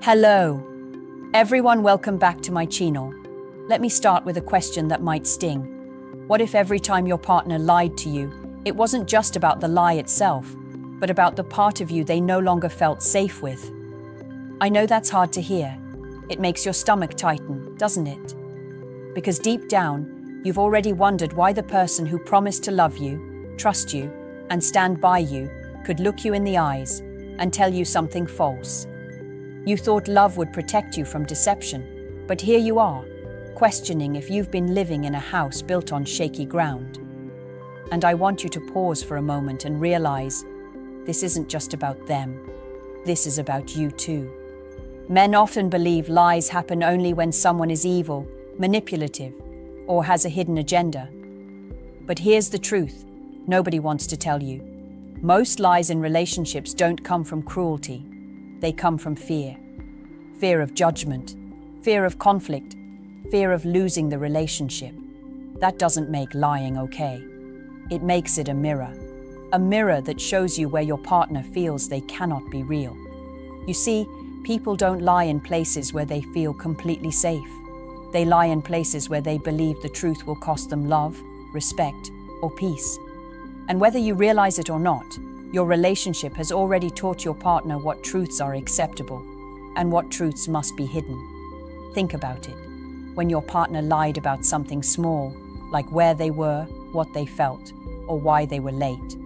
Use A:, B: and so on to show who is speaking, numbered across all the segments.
A: Hello, everyone, welcome back to my channel. Let me start with a question that might sting. What if every time your partner lied to you, it wasn't just about the lie itself, but about the part of you they no longer felt safe with? I know that's hard to hear. It makes your stomach tighten, doesn't it? Because deep down, you've already wondered why the person who promised to love you, trust you, and stand by you could look you in the eyes and tell you something false. You thought love would protect you from deception, but here you are, questioning if you've been living in a house built on shaky ground. And I want you to pause for a moment and realize this isn't just about them. This is about you too. Men often believe lies happen only when someone is evil, manipulative, or has a hidden agenda. But here's the truth nobody wants to tell you. Most lies in relationships don't come from cruelty. They come from fear. Fear of judgment, fear of conflict, fear of losing the relationship. That doesn't make lying okay. It makes it a mirror that shows you where your partner feels they cannot be real. You see, people don't lie in places where they feel completely safe. They lie in places where they believe the truth will cost them love, respect, or peace. And whether you realize it or not, your relationship has already taught your partner what truths are acceptable and what truths must be hidden. Think about it. When your partner lied about something small, like where they were, what they felt, or why they were late,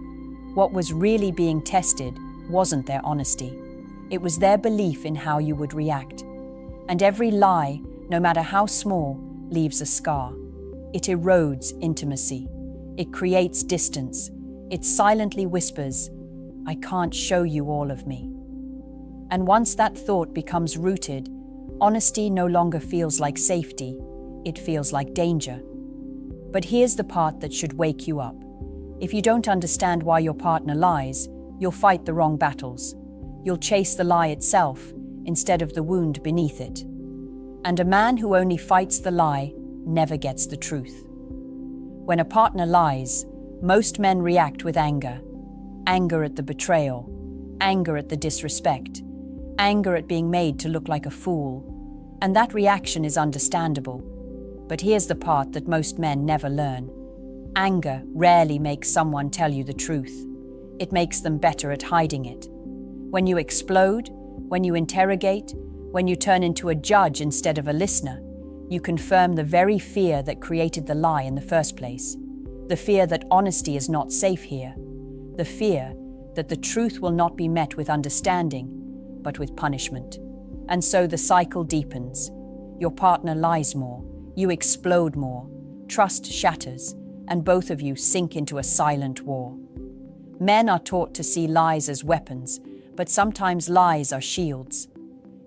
A: what was really being tested wasn't their honesty. It was their belief in how you would react. And every lie, no matter how small, leaves a scar. It erodes intimacy. It creates distance. It silently whispers, I can't show you all of me. And once that thought becomes rooted, honesty no longer feels like safety, it feels like danger. But here's the part that should wake you up. If you don't understand why your partner lies, you'll fight the wrong battles. You'll chase the lie itself instead of the wound beneath it. And a man who only fights the lie never gets the truth. When a partner lies, most men react with anger. Anger at the betrayal, anger at the disrespect, anger at being made to look like a fool. And that reaction is understandable. But here's the part that most men never learn. Anger rarely makes someone tell you the truth. It makes them better at hiding it. When you explode, when you interrogate, when you turn into a judge instead of a listener, you confirm the very fear that created the lie in the first place. The fear that honesty is not safe here. The fear that the truth will not be met with understanding, but with punishment. And so the cycle deepens. Your partner lies more, you explode more, trust shatters, and both of you sink into a silent war. Men are taught to see lies as weapons, but sometimes lies are shields.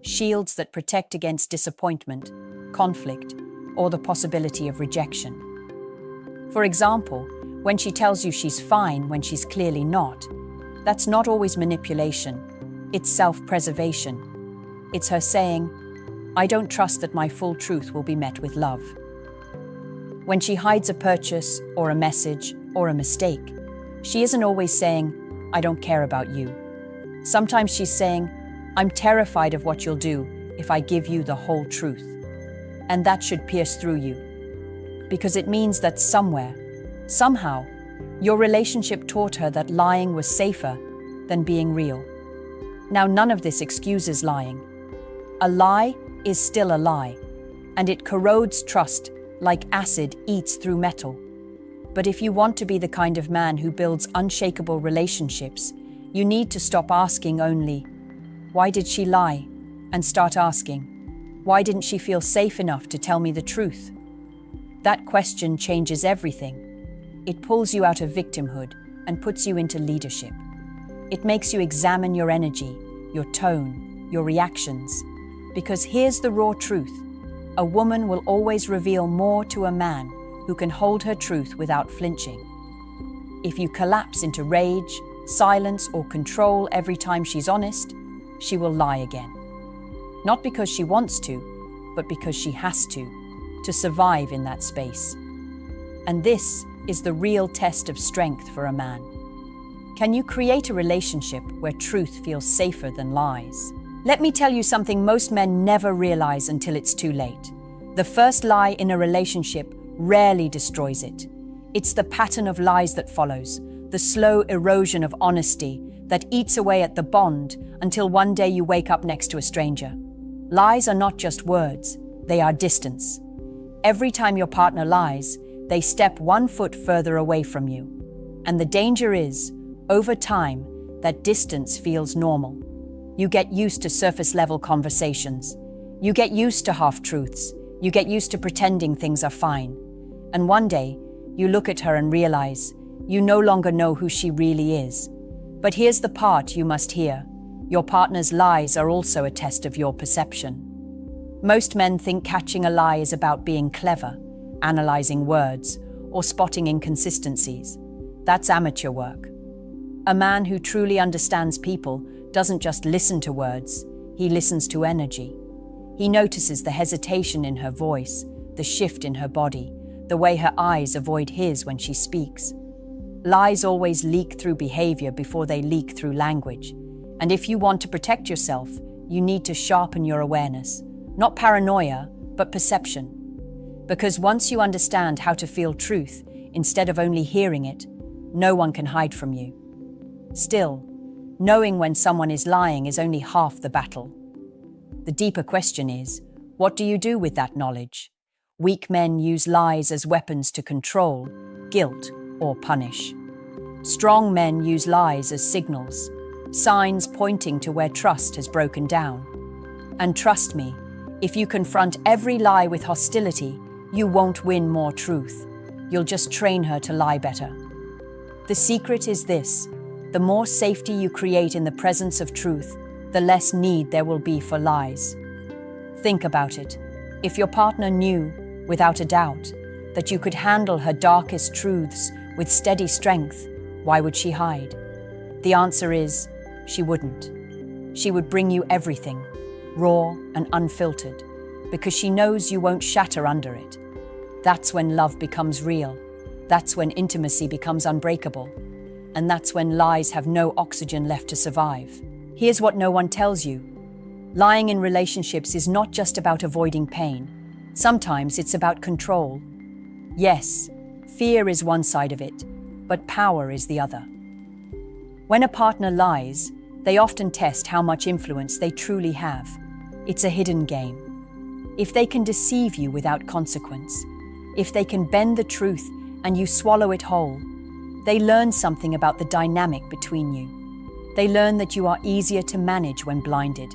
A: Shields that protect against disappointment, conflict, or the possibility of rejection. For example, when she tells you she's fine when she's clearly not, that's not always manipulation. It's self-preservation. It's her saying, I don't trust that my full truth will be met with love. When she hides a purchase or a message or a mistake, she isn't always saying, I don't care about you. Sometimes she's saying, I'm terrified of what you'll do if I give you the whole truth. And that should pierce through you. Because it means that somewhere, somehow, your relationship taught her that lying was safer than being real. Now, none of this excuses lying. A lie is still a lie, and it corrodes trust like acid eats through metal. But if you want to be the kind of man who builds unshakable relationships, you need to stop asking only, why did she lie? And start asking, why didn't she feel safe enough to tell me the truth? That question changes everything. It pulls you out of victimhood and puts you into leadership. It makes you examine your energy, your tone, your reactions. Because here's the raw truth. A woman will always reveal more to a man who can hold her truth without flinching. If you collapse into rage, silence, or control every time she's honest, she will lie again. Not because she wants to, but because she has to survive in that space. And this is the real test of strength for a man. Can you create a relationship where truth feels safer than lies? Let me tell you something most men never realize until it's too late. The first lie in a relationship rarely destroys it. It's the pattern of lies that follows, the slow erosion of honesty that eats away at the bond until one day you wake up next to a stranger. Lies are not just words, they are distance. Every time your partner lies, they step 1 foot further away from you. And the danger is, over time, that distance feels normal. You get used to surface-level conversations. You get used to half-truths. You get used to pretending things are fine. And one day, you look at her and realize you no longer know who she really is. But here's the part you must hear. Your partner's lies are also a test of your perception. Most men think catching a lie is about being clever, analyzing words, or spotting inconsistencies. That's amateur work. A man who truly understands people doesn't just listen to words, he listens to energy. He notices the hesitation in her voice, the shift in her body, the way her eyes avoid his when she speaks. Lies always leak through behavior before they leak through language. And if you want to protect yourself, you need to sharpen your awareness. Not paranoia, but perception. Because once you understand how to feel truth, instead of only hearing it, no one can hide from you. Still, knowing when someone is lying is only half the battle. The deeper question is, what do you do with that knowledge? Weak men use lies as weapons to control, guilt, or punish. Strong men use lies as signals, signs pointing to where trust has broken down. And trust me, if you confront every lie with hostility, you won't win more truth. You'll just train her to lie better. The secret is this: the more safety you create in the presence of truth, the less need there will be for lies. Think about it. If your partner knew, without a doubt, that you could handle her darkest truths with steady strength, why would she hide? The answer is, she wouldn't. She would bring you everything, raw and unfiltered, because she knows you won't shatter under it. That's when love becomes real. That's when intimacy becomes unbreakable. And that's when lies have no oxygen left to survive. Here's what no one tells you. Lying in relationships is not just about avoiding pain. Sometimes it's about control. Yes, fear is one side of it, but power is the other. When a partner lies, they often test how much influence they truly have. It's a hidden game. If they can deceive you without consequence, if they can bend the truth and you swallow it whole, they learn something about the dynamic between you. They learn that you are easier to manage when blinded.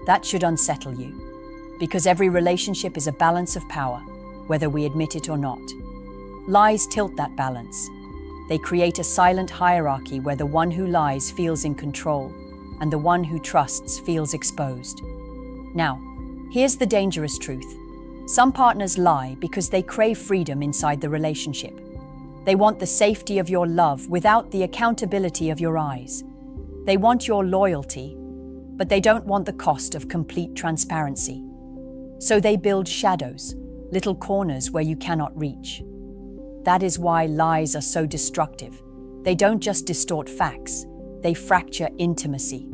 A: That should unsettle you, because every relationship is a balance of power, whether we admit it or not. Lies tilt that balance. They create a silent hierarchy where the one who lies feels in control, and the one who trusts feels exposed. Now, here's the dangerous truth. Some partners lie because they crave freedom inside the relationship. They want the safety of your love without the accountability of your eyes. They want your loyalty, but they don't want the cost of complete transparency. So they build shadows, little corners where you cannot reach. That is why lies are so destructive. They don't just distort facts, they fracture intimacy.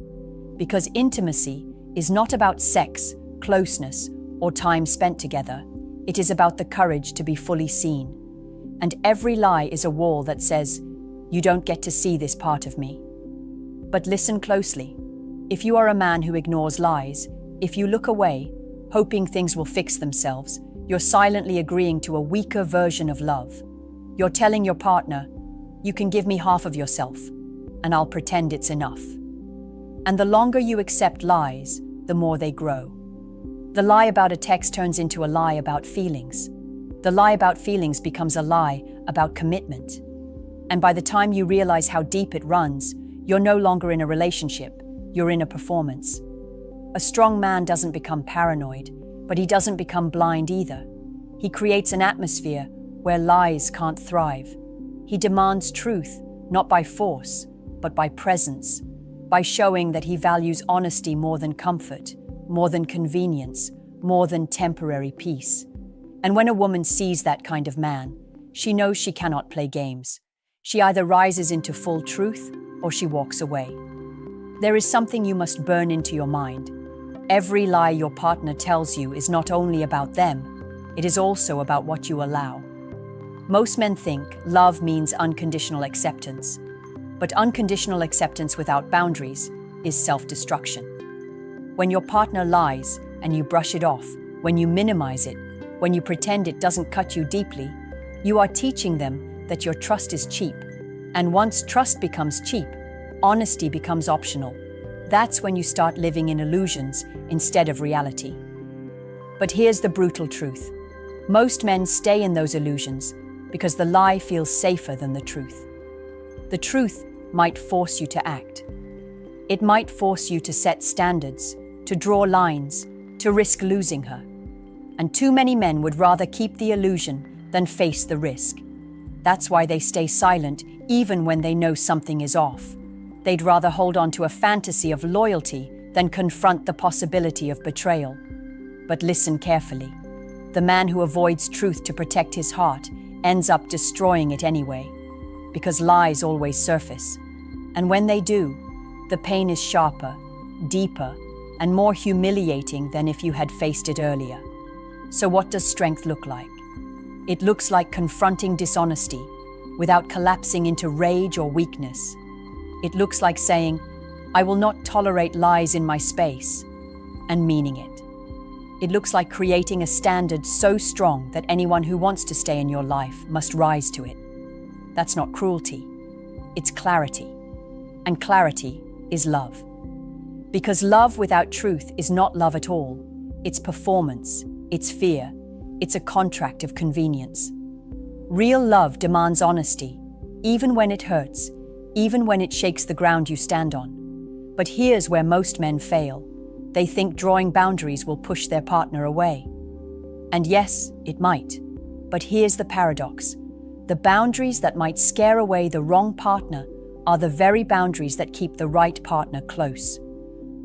A: Because intimacy is not about sex, closeness, or time spent together. It is about the courage to be fully seen. And every lie is a wall that says, you don't get to see this part of me. But listen closely. If you are a man who ignores lies, if you look away, hoping things will fix themselves, you're silently agreeing to a weaker version of love. You're telling your partner, you can give me half of yourself, and I'll pretend it's enough. And the longer you accept lies, the more they grow. The lie about a text turns into a lie about feelings. The lie about feelings becomes a lie about commitment. And by the time you realize how deep it runs, you're no longer in a relationship, you're in a performance. A strong man doesn't become paranoid, but he doesn't become blind either. He creates an atmosphere where lies can't thrive. He demands truth, not by force, but by presence, by showing that he values honesty more than comfort, more than convenience, more than temporary peace. And when a woman sees that kind of man, she knows she cannot play games. She either rises into full truth or she walks away. There is something you must burn into your mind. Every lie your partner tells you is not only about them, it is also about what you allow. Most men think love means unconditional acceptance, but unconditional acceptance without boundaries is self-destruction. When your partner lies and you brush it off, when you minimize it, when you pretend it doesn't cut you deeply, you are teaching them that your trust is cheap. And once trust becomes cheap, honesty becomes optional. That's when you start living in illusions instead of reality. But here's the brutal truth. Most men stay in those illusions because the lie feels safer than the truth. The truth might force you to act. It might force you to set standards, to draw lines, to risk losing her. And too many men would rather keep the illusion than face the risk. That's why they stay silent even when they know something is off. They'd rather hold on to a fantasy of loyalty than confront the possibility of betrayal. But listen carefully. The man who avoids truth to protect his heart ends up destroying it anyway, because lies always surface. And when they do, the pain is sharper, deeper, and more humiliating than if you had faced it earlier. So what does strength look like? It looks like confronting dishonesty without collapsing into rage or weakness. It looks like saying, "I will not tolerate lies in my space," and meaning it. It looks like creating a standard so strong that anyone who wants to stay in your life must rise to it. That's not cruelty, it's clarity. And clarity is love. Because love without truth is not love at all. It's performance, it's fear, it's a contract of convenience. Real love demands honesty, even when it hurts, even when it shakes the ground you stand on. But here's where most men fail. They think drawing boundaries will push their partner away. And yes, it might. But here's the paradox. The boundaries that might scare away the wrong partner are the very boundaries that keep the right partner close.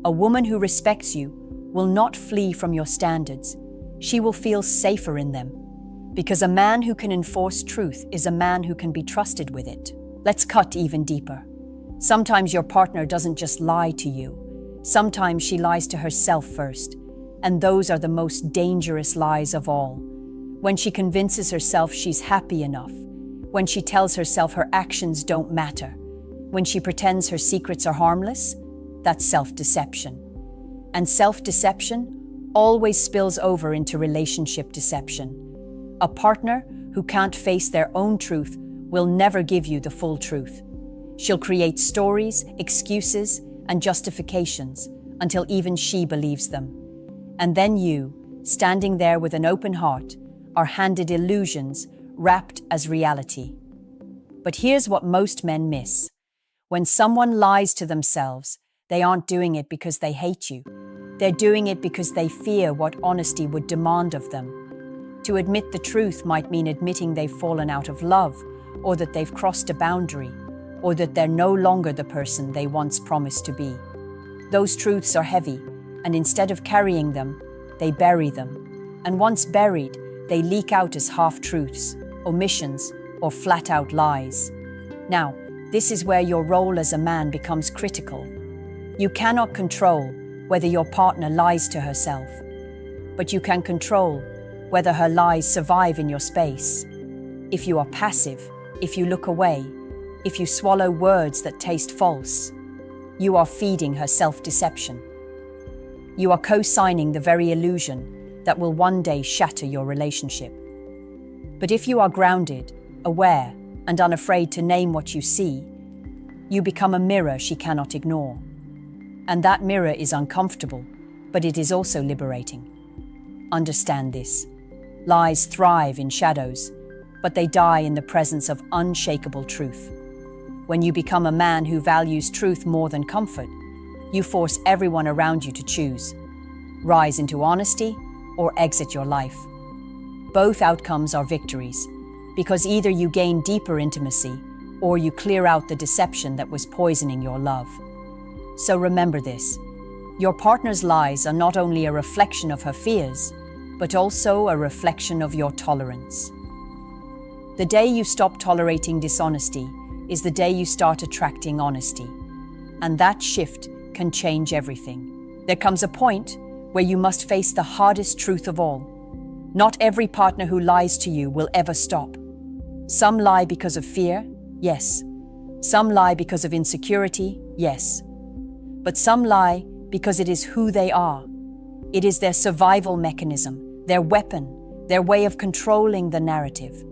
A: A woman who respects you will not flee from your standards. She will feel safer in them. Because a man who can enforce truth is a man who can be trusted with it. Let's cut even deeper. Sometimes your partner doesn't just lie to you. Sometimes she lies to herself first. And those are the most dangerous lies of all. When she convinces herself she's happy enough. When she tells herself her actions don't matter. When she pretends her secrets are harmless. That's self-deception. And self-deception always spills over into relationship deception. A partner who can't face their own truth will never give you the full truth. She'll create stories, excuses, and justifications until even she believes them. And then you, standing there with an open heart, are handed illusions wrapped as reality. But here's what most men miss. When someone lies to themselves, they aren't doing it because they hate you. They're doing it because they fear what honesty would demand of them. To admit the truth might mean admitting they've fallen out of love, or that they've crossed a boundary, or that they're no longer the person they once promised to be. Those truths are heavy, and instead of carrying them, they bury them. And once buried, they leak out as half-truths, omissions, or flat-out lies. Now, this is where your role as a man becomes critical. You cannot control whether your partner lies to herself, but you can control whether her lies survive in your space. If you are passive, if you look away, if you swallow words that taste false, you are feeding her self-deception. You are co-signing the very illusion that will one day shatter your relationship. But if you are grounded, aware, and unafraid to name what you see, you become a mirror she cannot ignore. And that mirror is uncomfortable, but it is also liberating. Understand this. Lies thrive in shadows, but they die in the presence of unshakable truth. When you become a man who values truth more than comfort, you force everyone around you to choose. Rise into honesty or exit your life. Both outcomes are victories, because either you gain deeper intimacy or you clear out the deception that was poisoning your love. So remember this. Your partner's lies are not only a reflection of her fears, but also a reflection of your tolerance. The day you stop tolerating dishonesty is the day you start attracting honesty. And that shift can change everything. There comes a point where you must face the hardest truth of all. Not every partner who lies to you will ever stop. Some lie because of fear, yes. Some lie because of insecurity, yes. But some lie because it is who they are. It is their survival mechanism, their weapon, their way of controlling the narrative.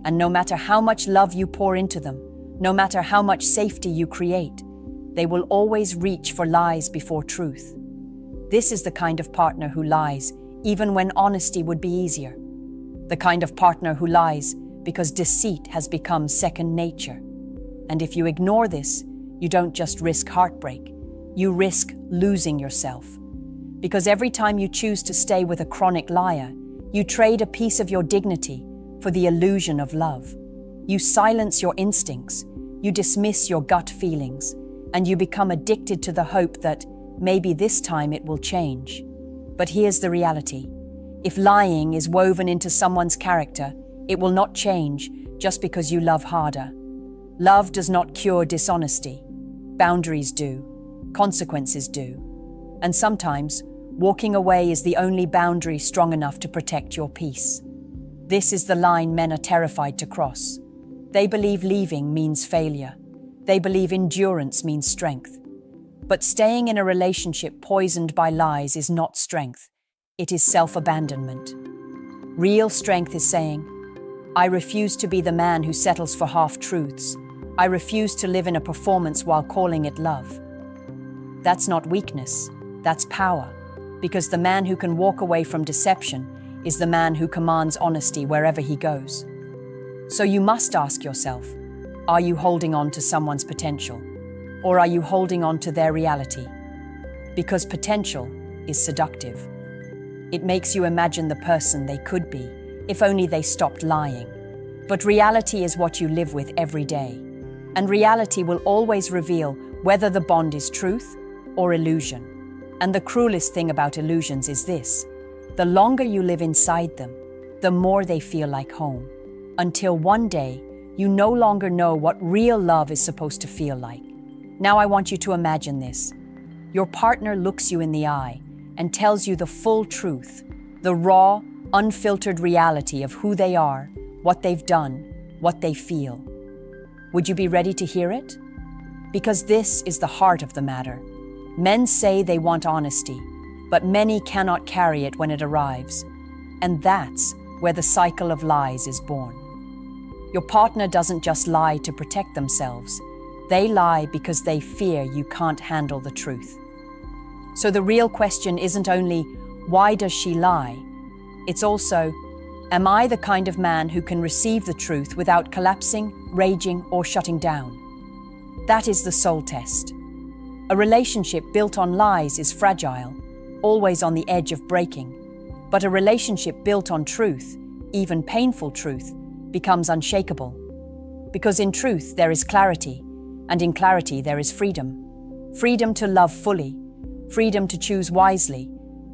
A: And no matter how much love you pour into them, no matter how much safety you create, they will always reach for lies before truth. This is the kind of partner who lies even when honesty would be easier. The kind of partner who lies because deceit has become second nature. And if you ignore this, you don't just risk heartbreak, you risk losing yourself. Because every time you choose to stay with a chronic liar, you trade a piece of your dignity for the illusion of love. You silence your instincts, you dismiss your gut feelings, and you become addicted to the hope that maybe this time it will change. But here's the reality. If lying is woven into someone's character, it will not change just because you love harder. Love does not cure dishonesty. Boundaries do. Consequences do. And sometimes, walking away is the only boundary strong enough to protect your peace. This is the line men are terrified to cross. They believe leaving means failure. They believe endurance means strength. But staying in a relationship poisoned by lies is not strength. It is self-abandonment. Real strength is saying, I refuse to be the man who settles for half-truths. I refuse to live in a performance while calling it love. That's not weakness, that's power. Because the man who can walk away from deception is the man who commands honesty wherever he goes. So you must ask yourself, are you holding on to someone's potential? Or are you holding on to their reality? Because potential is seductive. It makes you imagine the person they could be, if only they stopped lying. But reality is what you live with every day. And reality will always reveal whether the bond is truth or illusion. And the cruelest thing about illusions is this: the longer you live inside them, the more they feel like home. Until one day, you no longer know what real love is supposed to feel like. Now I want you to imagine this. Your partner looks you in the eye and tells you the full truth, the raw, unfiltered reality of who they are, what they've done, what they feel. Would you be ready to hear it? Because this is the heart of the matter. Men say they want honesty, but many cannot carry it when it arrives. And that's where the cycle of lies is born. Your partner doesn't just lie to protect themselves. They lie because they fear you can't handle the truth. So the real question isn't only, why does she lie? It's also, am I the kind of man who can receive the truth without collapsing, raging, or shutting down? That is the soul test. A relationship built on lies is fragile, always on the edge of breaking. But a relationship built on truth, even painful truth, becomes unshakable. Because in truth there is clarity, and in clarity there is freedom. Freedom to love fully, freedom to choose wisely,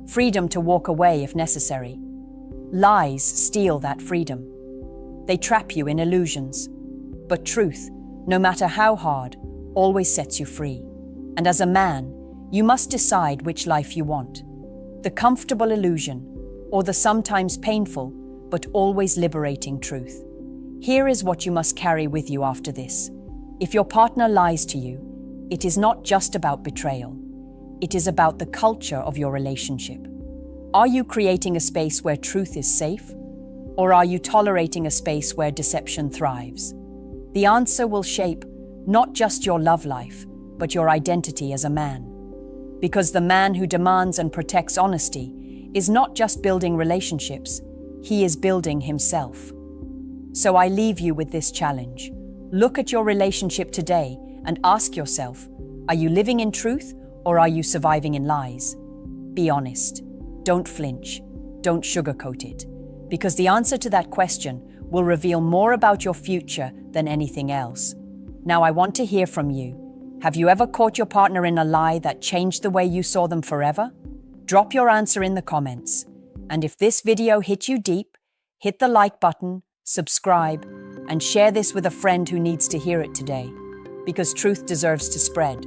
A: freedom to walk away if necessary. Lies steal that freedom. They trap you in illusions. But truth, no matter how hard, always sets you free. And as a man, you must decide which life you want. The comfortable illusion, or the sometimes painful, but always liberating truth. Here is what you must carry with you after this. If your partner lies to you, it is not just about betrayal. It is about the culture of your relationship. Are you creating a space where truth is safe? Or are you tolerating a space where deception thrives? The answer will shape not just your love life, but your identity as a man. Because the man who demands and protects honesty is not just building relationships, he is building himself. So I leave you with this challenge. Look at your relationship today and ask yourself, are you living in truth or are you surviving in lies? Be honest. Don't flinch. Don't sugarcoat it. Because the answer to that question will reveal more about your future than anything else. Now I want to hear from you. Have you ever caught your partner in a lie that changed the way you saw them forever? Drop your answer in the comments. And if this video hit you deep, hit the like button, subscribe, and share this with a friend who needs to hear it today. Because truth deserves to spread.